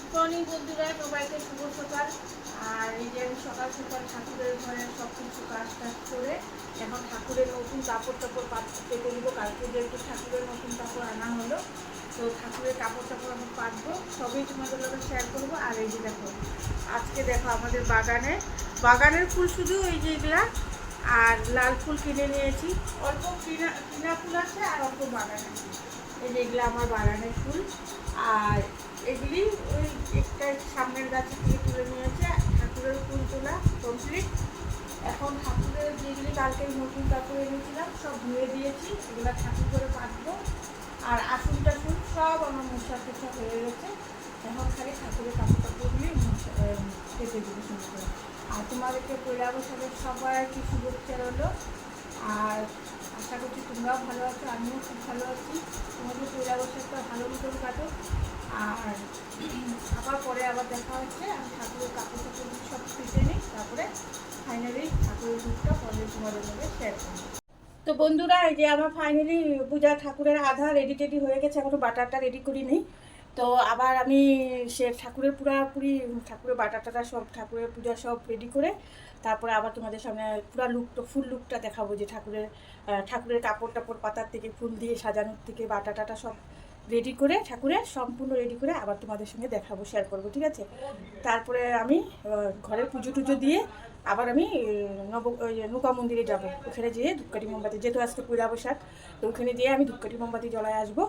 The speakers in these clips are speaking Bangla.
গুড মর্নিং বন্ধুরা, সবাইকে শুভ সকাল। আর এই যে আমি সকাল সকাল ঠাকুরের ঘরে সব কিছু কাজ টাজ করে এখন ঠাকুরের নতুন কাপড় টাপড় পেতে দিব। কালকে যেহেতু ঠাকুরের নতুন কাপড় আনা হলো, তো ঠাকুরের কাপড় টাপড় আমি পাতবো, সবই তোমাদের লোকের শেয়ার করবো। আর এই যে দেখো, আজকে দেখো আমাদের বাগানের ফুল শুধু এই যে এগুলা, আর লাল ফুল কিনে নিয়েছি। অল্প কিনা ফুল আছে আর অল্প বাগানের ফুল। এই যে এগুলো আমার বাগানের ফুল। আর এগুলি ওই একটা সামনের গাছ থেকে তুলে নিয়েছে। ঠাকুরের ফুল তোলা কমপ্লিট। এখন ঠাকুরের যেগুলি কালকে নতুন কাপড় এনেছিলাম সব ধুয়ে দিয়েছি, এগুলো ঠাকুর করে পাতবো। আর আসুন টাসুন সব আমার মোছা টোছা হয়ে গেছে। এখন খালি ঠাকুরের কাপড় টাপড়গুলি কেটে দিতে শুরু করে। আর তোমাদেরকে পয়লা বৈশাখের সবাই কি শুভেচ্ছা রইলো। আর আশা করছি তোমরাও ভালো আছো, আমিও খুব ভালো আছি। তোমাদের পয়লা বৈশাখটা ভালো মতন কাটো। আর আবার পরে আবার দেখা হচ্ছে। আমি ঠাকুরের কাপড় টাপড় সব কেটে নিই, তারপরে ফাইনালি ঠাকুরের দুধটা পরে তোমাদের মধ্যে শেয়ার করি। তো বন্ধুরা, এই যে আমার ফাইনালি পূজা ঠাকুরের আধা রেডি টেডি হয়ে গেছে, এখনও বাটারটা রেডি করি নেই। তো আবার আমি ঠাকুরের পুরাপুরি ঠাকুরের বাটারটা সব ঠাকুরের পূজা সব রেডি করে তারপরে আবার তোমাদের সামনে পুরা লুকটা ফুল লুকটা দেখাবো। যে ঠাকুরের কাপড় টাপড় পাতার থেকে ফুল দিয়ে সাজানোর থেকে বাটাটাটা সব রেডি করে ঠাকুরের সম্পূর্ণ রেডি করে আবার তোমাদের সঙ্গে দেখাবো, শেয়ার করবো, ঠিক আছে। তারপরে আমি ঘরের পুজো টুজো দিয়ে আবার আমি নৌকা মন্দিরে যাব। ওখানে যেয়ে ধূপকাঠি মোমবাতি, যেহেতু আজকে পয়লা বৈশাখ, তো ওখানে যেয়ে আমি ধূপকাঠি মোমবাতি জ্বলায় আসবো।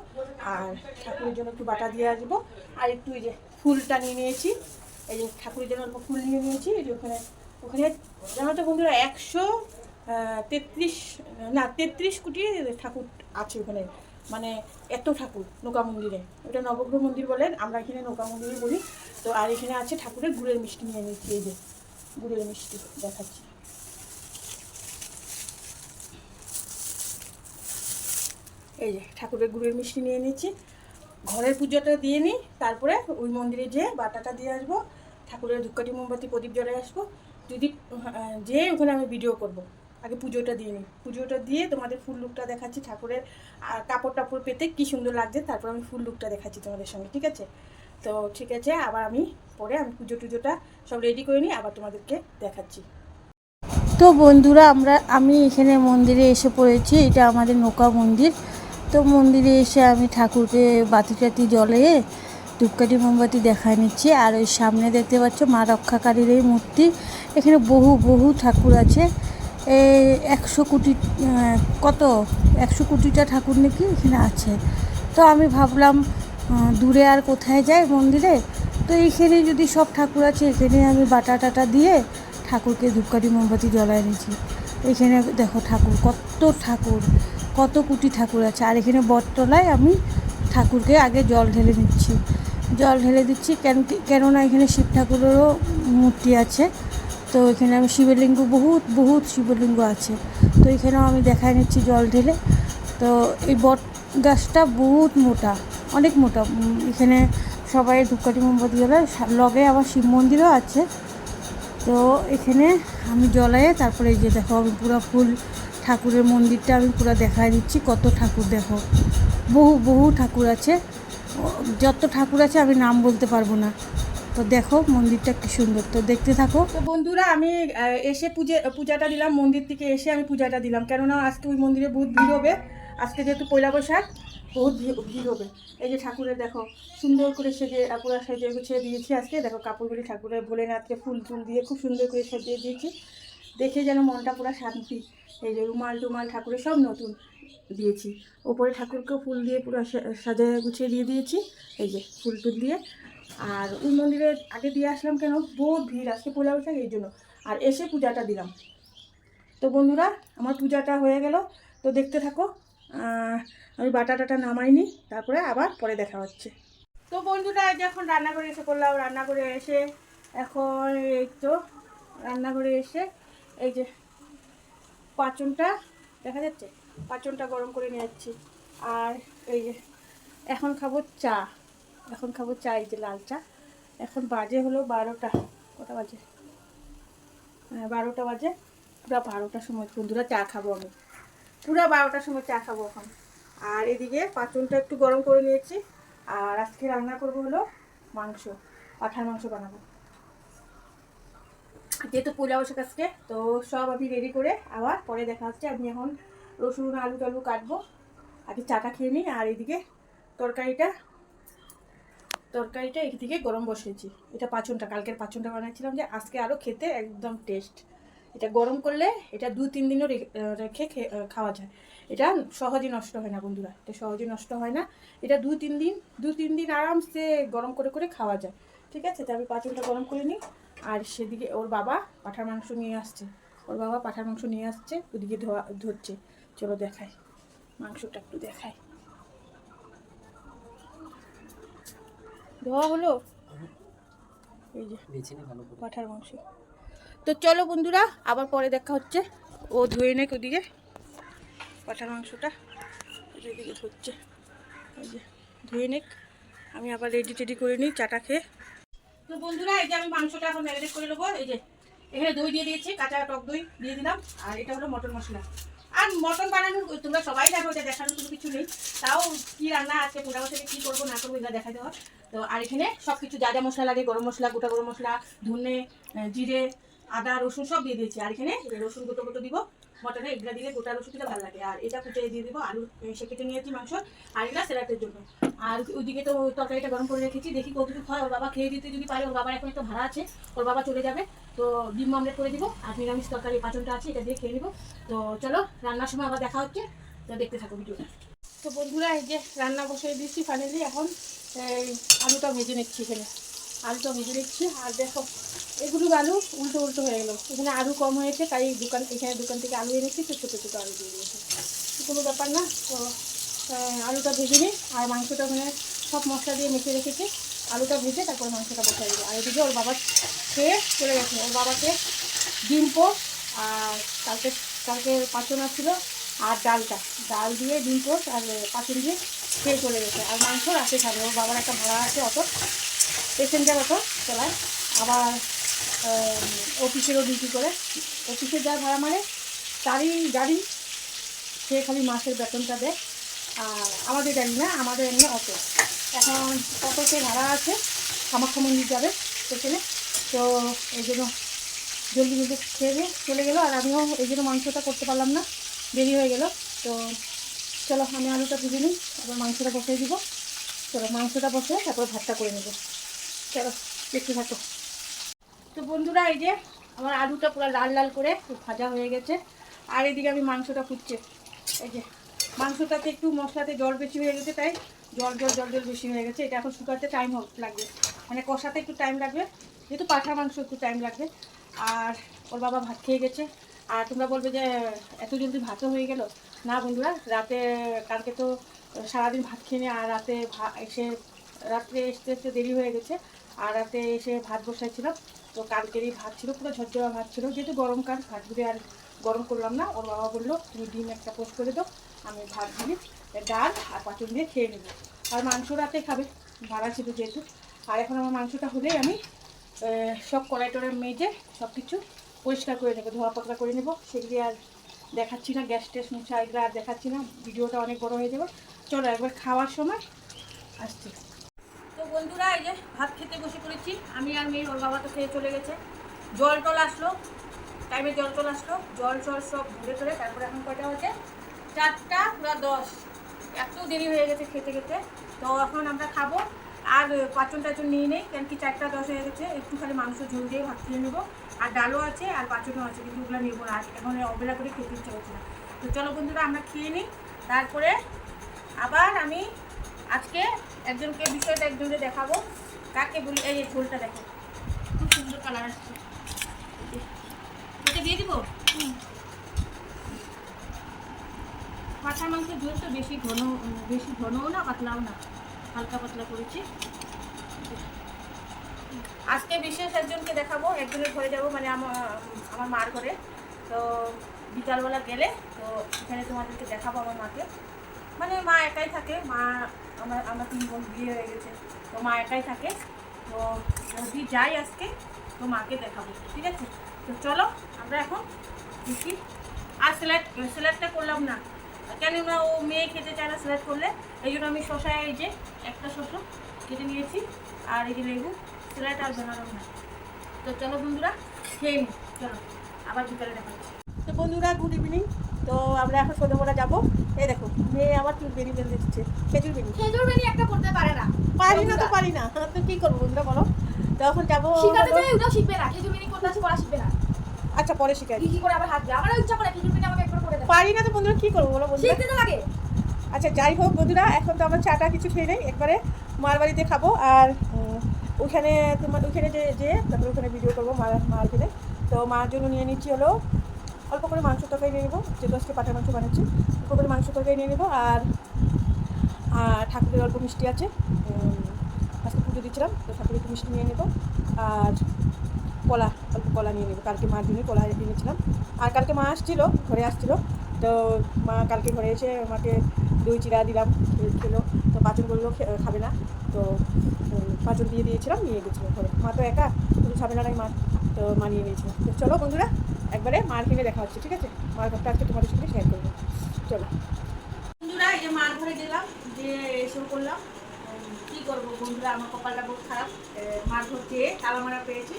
আর ঠাকুরের জন্য একটু বাটা দিয়ে আসবো। আর একটু এই যে ফুলটা নিয়ে নিয়েছি, এই যে ঠাকুরের জন্য অল্প ফুল নিয়ে নিয়েছি। এই যে ওখানে জানো তো বন্ধুরা, 133 কোটি ঠাকুর আছে ওখানে। মানে এত ঠাকুর নৌকা মন্দিরে, ওটা নবগ্রহ মন্দির বলেন, আমরা এখানে নৌকা মন্দিরে বলি। তো আর এখানে আছে ঠাকুরের গুড়ের মিষ্টি নিয়ে নিচ্ছি। এই যে গুড়ের মিষ্টি দেখাচ্ছি। এই যে ঠাকুরের গুড়ের মিষ্টি নিয়ে নিচ্ছি। ঘরের পুজোটা দিয়ে নিই, তারপরে ওই মন্দিরে যেয়ে বাটাটা দিয়ে আসবো, ঠাকুরের ধূপকাঠি মোমবাতি প্রদীপ জ্বালায় আসবো। যদি যেয়ে ওখানে আমি ভিডিও করব। আগে পুজোটা দিয়ে নিই, পুজোটা দিয়ে তোমাদের ফুল লুকটা দেখাচ্ছি ঠাকুরের। আর কাপড় টাপড় পেতে কী সুন্দর লাগছে, তারপর আমি ফুল লুকটা দেখাচ্ছি তোমাদের সঙ্গে, ঠিক আছে। তো ঠিক আছে, আবার আমি পুজো টুজোটা সব রেডি করে নিই, আবার তোমাদেরকে দেখাচ্ছি। তো বন্ধুরা, আমি এখানে মন্দিরে এসে পড়েছি। এটা আমাদের নৌকা মন্দির। তো মন্দিরে এসে আমি ঠাকুরকে বাতি টাতি জ্বলিয়ে ধূপকাঠি মোমবাতি দেখায় নিচ্ছি। আর ওই সামনে দেখতে পাচ্ছ মা রক্ষাকারীর এই মূর্তি। এখানে বহু বহু ঠাকুর আছে। 100 কোটি 100 কোটিটা ঠাকুর নাকি এখানে আছে। তো আমি ভাবলাম দূরে আর কোথায় যায় মন্দিরে, তো এইখানে যদি সব ঠাকুর আছে, এখানে আমি বাটা টাটা দিয়ে ঠাকুরকে ধূপকাঠি মোমবাতি জ্বলায় নিয়েছি। এখানে দেখো ঠাকুর, কত কোটি ঠাকুর আছে। আর এখানে বটতলায় আমি ঠাকুরকে আগে জল ঢেলে দিচ্ছি। কেননা এখানে শিব ঠাকুরেরও মূর্তি আছে। তো এখানে আমি শিবলিঙ্গ বহুত শিবলিঙ্গ আছে। তো এখানেও আমি দেখায় নিচ্ছি জল ঢেলে। তো এই বট গাছটা বহুত মোটা, অনেক মোটা। এখানে সবাই ধূপকাঠি মোমবাতি জ্বলায়, লগে আবার শিব মন্দিরও আছে। তো এখানে আমি জ্বলায় তারপরে এই যে দেখো, আমি পুরো ফুল ঠাকুরের মন্দিরটা আমি পুরো দেখায় দিচ্ছি। কত ঠাকুর দেখো, বহু ঠাকুর আছে। যত ঠাকুর আছে আমি নাম বলতে পারবো না। তো দেখো মন্দিরটা কি সুন্দর, তো দেখতে থাকো। তো বন্ধুরা, আমি এসে পূজাটা দিলাম, মন্দির থেকে এসে আমি পূজাটা দিলাম। কেননা আজকে ওই মন্দিরে বহুত ভিড় হবে। আজকে যেহেতু পয়লা বৈশাখ, বহুত ভিড় হবে। এই যে ঠাকুরের দেখো সুন্দর করে পুরো সেজে গুছিয়ে দিয়েছি। আজকে দেখো কাপড়গুলি ঠাকুরের ভোলেনাথকে ফুল টুল দিয়ে খুব সুন্দর করে সাজিয়ে দিয়েছি। দেখে যেন মনটা পুরো শান্তি। এই যে রুমাল টুমাল ঠাকুরের সব নতুন দিয়েছি। ওপরে ঠাকুরকেও ফুল দিয়ে পুরো সাজায় গুছিয়ে দিয়ে দিয়েছি, এই যে ফুল টুল দিয়ে। আর ওই মন্দিরে আগে দিয়ে আসলাম, কেন বহুত ভিড় আজকে পয়লা বৈশাখ, এই জন্য। আর এসে পূজাটা দিলাম। তো বন্ধুরা, আমার পূজাটা হয়ে গেল, তো দেখতে থাকো। আমি বাটাটাটা নামাইনি, তারপরে আবার পরে দেখা হচ্ছে। তো বন্ধুরা, যখন রান্নাঘরে এসে পড়লাম, রান্নাঘরে এসে এখন এই তো রান্নাঘরে এসে এই যে পাঁচনটা দেখা যাচ্ছে, পাঁচনটা গরম করে নিয়ে যাচ্ছি। আর এই যে এখন খাবো চা, এই যে লাল চা। এখন বাজে হলো 12টা, কটা বাজে? 12টা বাজে। পুরো 12টার সময় বন্ধুরা চা খাবো আমি, পুরো 12টার সময় চা খাবো এখন। আর এদিকে পাঁচনটা একটু গরম করে নিয়েছি। আর আজকে রান্না করবো হলো মাংস। পাঁঠার মাংস বানাবো। যেহেতু পয়লা বৈশাখ আজকে, তো সব আমি রেডি করে আবার পরে দেখা হচ্ছে। আমি এখন রসুন আলু টালু কাটবো, আগে চাটা খেয়ে নিই। আর এদিকে তরকারিটা একদিকে গরম বসিয়েছি। এটা পাঁচনটা, কালকের পাঁচনটা বানাচ্ছিলাম, যে আজকে আরও খেতে একদম টেস্ট। এটা গরম করলে এটা 2-3 দিনও রেখে খাওয়া যায়। এটা সহজে নষ্ট হয় না বন্ধুরা, এটা সহজে নষ্ট হয় না। এটা 2-3 দিন আরামসে গরম করে করে খাওয়া যায়। ঠিক আছে, তো আমি পাঁচনটা গরম করে নিই। আর সেদিকে ওর বাবা পাঁঠার মাংস নিয়ে আসছে, ওদিকে ধরছে। চলো দেখাই, মাংসটা একটু দেখাই। ধোয়া হলো, এই যে পাঁঠার মাংস। তো চলো বন্ধুরা, আবার পরে দেখা হচ্ছে। ও ধুয়ে নেক ওদিকে পাঁঠার মাংসটা, এদিকে ধরছে, এই যে ধুয়ে নেক, আমি আবার রেডি করে নিই চাটা খেয়ে। তো বন্ধুরা, এই যে আমি মাংসটা এখন ম্যারিনেট করে নেবো। এই যে এখানে দই দিয়ে দিয়েছি, কাঁচা টক দই দিয়ে দিলাম। আর এটা হলো মটন মশলা। আর মটন বানানো তোমরা সবাই জানো, এটা দেখানোর কোনো কিছু নেই। তাও কি রান্না আজকে পোড়া বছরে কী করবো না করবো এটা দেখা দেওয়া। তো আর এখানে সব কিছু যা যা মশলা লাগে, গরম মশলা, গোটা গরম মশলা, ধনে, জিরে, আদা, রসুন সব দিয়ে দিয়েছি। আর এখানে রসুন গোটো দিব মটনে, এগুলো দিলে গোটা রসুনটা ভালো লাগে। আর এটা কুচে দিয়ে দিব, আলু সে কেটে নিয়েছি মাংস, আর এটা স্যালাডের জন্য। আর ওইদিকে তো তরকারিটা গরম করে রেখেছি, দেখি কতটুকু হয়। ওর বাবা খেয়ে দিতে যদি পারে, ওর বাবার এখন একটা ভাড়া আছে, ওর বাবা চলে যাবে, তো ডিম অমলেট করে দিব। আর নিরামিষ তরকারি পাঁচনটা আছে, এটা দিয়ে খেয়ে নিব। তো চলো, রান্নার সময় আবার দেখা হচ্ছে, তো দেখতে থাকো ভিডিওটা। তো বন্ধুরা, এই যে রান্না বসিয়ে দিচ্ছি ফাইনালি। এখন এই আলুটা ভেজে নিচ্ছি, আলুটা ভেজে নিচ্ছি। আর দেখো, এগুলো আলু উল্টো হয়ে গেলো। এখানে আলু কম হয়েছে, তাই এখানে দোকান থেকে আলু এনেছি, তো ছোটো ছোটো আলু দিয়ে দিয়েছে, কোনো ব্যাপার না। তো আলুটা ভেজে নিই। আর মাংসটা ওখানে সব মশলা দিয়ে মেখে রেখেছি, আলুটা ভেজে তারপর মাংসটা বসাই দিই। আর এদিকে ওর বাবা খেয়ে চলে গেছে, ওর বাবাকে ডিম পোস্ট আর কালকে পাঁচন ছিল, আর ডাল দিয়ে ডিম পোস্ট আর পাঁচন দিয়ে খেয়ে চলে গেছে। আর মাংস রাতে খাবে, ওর বাবার একটা ভাড়া আছে, অটো প্যাসেঞ্জার অটো চলায়। আবার অফিসেরও ডিউটি করে, অফিসে যা ভাড়া মারে তারই গাড়ি, সে খালি মাসের বেতনটা দেয়। আর আমাদের গাড়ি না, আমাদের এমনি অটো। এখন অটোতে ভাড়া আছে, কামাখ্যা মন্দির যাবে স্টেশনে। তো এই জন্য জলদি খেয়ে দিয়ে চলে গেলো। আর আমিও এই জন্য মাংসটা করতে পারলাম না, দেরি হয়ে গেল। তো চলো, আমি আলুটা ভেজে নিই, আবার মাংসটা বসিয়ে দিব। চলো, মাংসটা বসে তারপর ভাতটা করে নেব। চলো দেখতে থাকো। তো বন্ধুরা, এই যে আমার আলুটা পুরো লাল লাল করে ভাজা হয়ে গেছে। আর এদিকে আমি মাংসটা ফুটছে। এই যে মাংসটাতে একটু মশলাতে জল বেশি হয়ে গেছে, তাই জল বেশি হয়ে গেছে। এটা এখন শুকাতে টাইম লাগবে, মানে কষাতে একটু টাইম লাগবে, যেহেতু পাঁঠার মাংস একটু টাইম লাগবে। আর ওর বাবা ভাত খেয়ে গেছে। আর তোমরা বলবে যে এত জলদি ভাতও হয়ে গেল। না বন্ধুরা, কালকে তো সারাদিন ভাত খেয়ে নিয়ে, আর রাত্রে আসতে দেরি হয়ে গেছে। আর রাতে এসে ভাত বসাইছিলাম, তো কালকেরই ভাত ছিল, পুরো ঝরঝরা ভাত ছিল। যেহেতু গরমকাল, ভাতগুলি আর গরম করলাম না। ওর বাবা বললো তুমি ডিম একটা পোস্ট করে দাও, আমি ভাত দিয়ে ডাল আর পাঁচন দিয়ে খেয়ে নেবো। আর মাংস রাতে খাবে, ভাড়া ছিল যেহেতু। আর এখন আমার মাংসটা হলেই আমি সব কড়াই টড়াই মেজে সব কিছু পরিষ্কার করে নেবো, ধোয়া পাতলা করে নেবো। সেগুলি আর দেখাচ্ছি না, গ্যাস ট্যাস মুছা এগুলো আর দেখাচ্ছি না, ভিডিওটা অনেক বড় হয়ে যাবে। চলো একবার খাওয়ার সময় আসছি। তো বন্ধুরা, এই যে ভাত খেতে বসে পড়েছি আমি আর মেয়ে। ওর বাবা তো খেয়ে চলে গেছে। জল টল আসলো, টাইমে জল সব ধরে তারপরে এখন কয়টা হচ্ছে 4:10। এত দেরি হয়ে গেছে খেতে। তো এখন আমরা খাবো। আর পাঁচন টাচন নিয়ে নেই, কেন কি 4:10 হয়ে গেছে। একটু খালি মাংস ঝোল দিয়ে ভাত খেয়ে নেবো। আর ডালও আছে আর পাঁচনও আছে, কিন্তু ওগুলো নেবো না, এখন অবেলা করে খেতে ইচ্ছে করছে না। তো চলো বন্ধুরা, আমরা খেয়ে নিই। তারপরে আবার আমি আজকে একজনকে দেখাবো, কাকে বলি। এই ঝোলটা দেখো, খুব সুন্দর কালার আসছে। এটা দিয়ে দিব। পাঁঠার মাংসের ঝোল তো বেশি ঘনও না, পাতলাও না, হালকা পাতলা করেছি। আজকে বিশেষ একজনকে দেখাবো, একজনের ঘরে যাবো, মানে আমার মার ঘরে। তো বিকালবেলা গেলে তো এখানে তোমাদেরকে দেখাবো আমার মাকে। মানে মা একাই থাকে, আমরা 3 বোন, বিয়ে হয়ে গেছে, তো মা একাই থাকে। তো যদি যাই আজকে, তো মাকে দেখাবো, ঠিক আছে। তো চলো আমরা এখন দেখি। আর স্যালাডটা করলাম না, কেননা ও মেয়ে খেতে চায় না স্যালাড করলে। এই জন্য আমি শসা, এই যে একটা শসা কেটে নিয়েছি, আর এই যে লেবু স্যালাড আর বানালাম না। তো চলো বন্ধুরা খেয়ে নিই, চলো আবার বিকালে দেখা হচ্ছে। তো বন্ধুরা গুড ইভিনিং। তো আমরা এখন সন্ধ্যাবেলা যাবো। এই দেখো মেয়ে আবার চুল বেরিয়ে বেঁধে দিচ্ছে, খেজুর বেরি একটা করতে পারে না। পারি না তো পারি না, তো কী করবো বন্ধুরা বলো। তো এখন যাবো, শিখাতে চাই ওটাও শিখবে না, খেজুর বেরি করতে আছে পড়া শিখবে না। আচ্ছা পরে শিখাই। কি করে আবার হাত দেয়, আমারও ইচ্ছা করে খেজুর বেরি আমাকে একবার করে দেয়। পারি না তো বন্ধুরা কী করবো বলো বন্ধুরা, শিখতে তো লাগে। আচ্ছা যাই হোক বন্ধুরা, এখন তো আমরা চাটা কিছু খেয়ে নেই, একবারে মার বাড়িতে খাবো। আর ওখানে তোমার ওখানে যে তারপরে ওখানে ভিডিও করবো মার খেলে। তো মার জন্য নিয়ে নিচ্ছি হলো অল্প করে মাংস তরকারি নিয়ে নেবো, যেহেতু আজকে পাটার মাংস বানাচ্ছি, অল্প করে মাংস তরকারি নিয়ে নেবো। আর ঠাকুরের অল্প মিষ্টি আছে, আজকে পুজো দিচ্ছিলাম তো ঠাকুরের একটু মিষ্টি নিয়ে নেবো। আর কলা, অল্প কলা নিয়ে নেবো, কালকে মার জন্য কলা এনেছিলাম। আর কালকে মা আসছিলো, ঘরে আসছিলো, তো মা কালকে ঘরে এসে মাকে দই চিড়া দিলাম, খেলো। তো পাঁচন বললো খাবে না, তো পাঁচন দিয়ে দিয়েছিলাম, নিয়ে গেছিলো ঘরে। মা তো একা, শুধু ঝামেলা নাই মা, তো মা নিয়ে নিয়েছিল। তো চলো বন্ধুরা একবারে মার কিনে দেখা হচ্ছে, ঠিক আছে? মার ঘরটা আজকে তোমাদের সঙ্গে শেয়ার করবো, চলো বন্ধুরা। এই যে মার ঘরে গেলাম, যে এসব করলাম, কী করবো বন্ধুরা, আমার কপালটা বহুত খারাপ। মার ঘর যেয়ে তালা মারা পেয়েছি,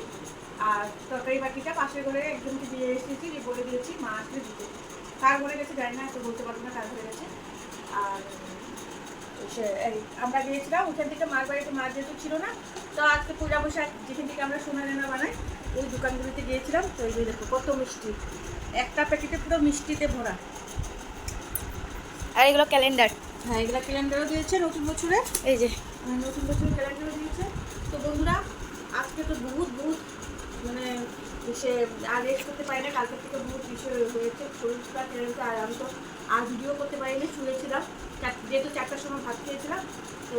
আর তরকারি বাটিটা পাশের ঘরে একজনকে দিয়ে এসেছি, যে বলে দিয়েছি মা আসলে দিতে। কার ঘরে গেছে জানি না, তো বলতে পারবো না কার ঘরে গেছে। আর আমরা গিয়েছিলাম ওখান থেকে মার বাড়িতে, মার যেহেতু ছিল না, তো আজকে পূজা বৈশাখ যেখান থেকে আমরা সোনা দানা বানাই ওই দোকানগুলিতে গিয়েছিলাম। তো এই যে দেখো কত মিষ্টি, একটা প্যাকেটে পুরো মিষ্টিতে ভরা। আর এগুলো ক্যালেন্ডার। হ্যাঁ এগুলো ক্যালেন্ডারও দিয়েছে নতুন বছরে, এই যে নতুন বছরের ক্যালেন্ডারও দিয়েছে। তো বন্ধুরা আজকে তো বহুত মানে সে আর রেস্ট করতে পারি না, কালকের থেকে বহুত বিষয় হয়েছে, শরীরটা টেনেছে। আর আমি তো আর ভিডিও করতে পারিনি, শুয়েছিলাম, যেহেতু 4টার সময় ভাত খেয়েছিলাম। তো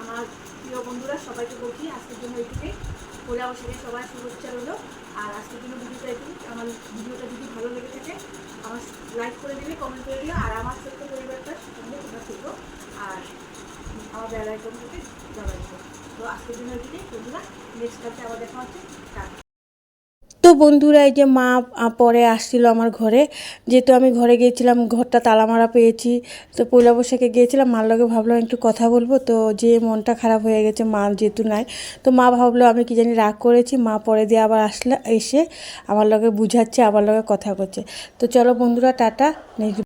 আমার প্রিয় বন্ধুরা সবাইকে বলছি আজকের জন্য এইটুকুই, পূজা বৈশাখে সবাই শুভেচ্ছা রইলো। আর আজকের জন্য ভিডিওটা এইটুকুই। আমার ভিডিওটা যদি ভালো লেগে থাকে আমার লাইক করে দিলে, কমেন্ট করে দিলে, আর আমার ছোট্ট পরিবারটার সঙ্গে তোমরা থেকো, আর আমার বেল আইকন থেকে জানাই দেবো। তো আজকের জন্য এইটুকুই বন্ধুরা, নেক্সট ক্লাসে আবার দেখা হচ্ছে। তো বন্ধুরা এই যে মা পরে আসছিল আমার ঘরে, যেহেতু আমি ঘরে গিয়েছিলাম, ঘরটা তালা মারা পেয়েছি। তো পয়লা বৈশাখে গিয়েছিলাম, মার লগে ভাবলাম একটু কথা বলবো, তো যে মনটা খারাপ হয়ে গেছে মা যেহেতু নাই। তো মা ভাবলো আমি কি জানি রাগ করেছি, মা পরে দিয়ে আবার এসে আমার লগে বুঝাচ্ছে, আমার লগে কথা করছে। তো চলো বন্ধুরা টাটা।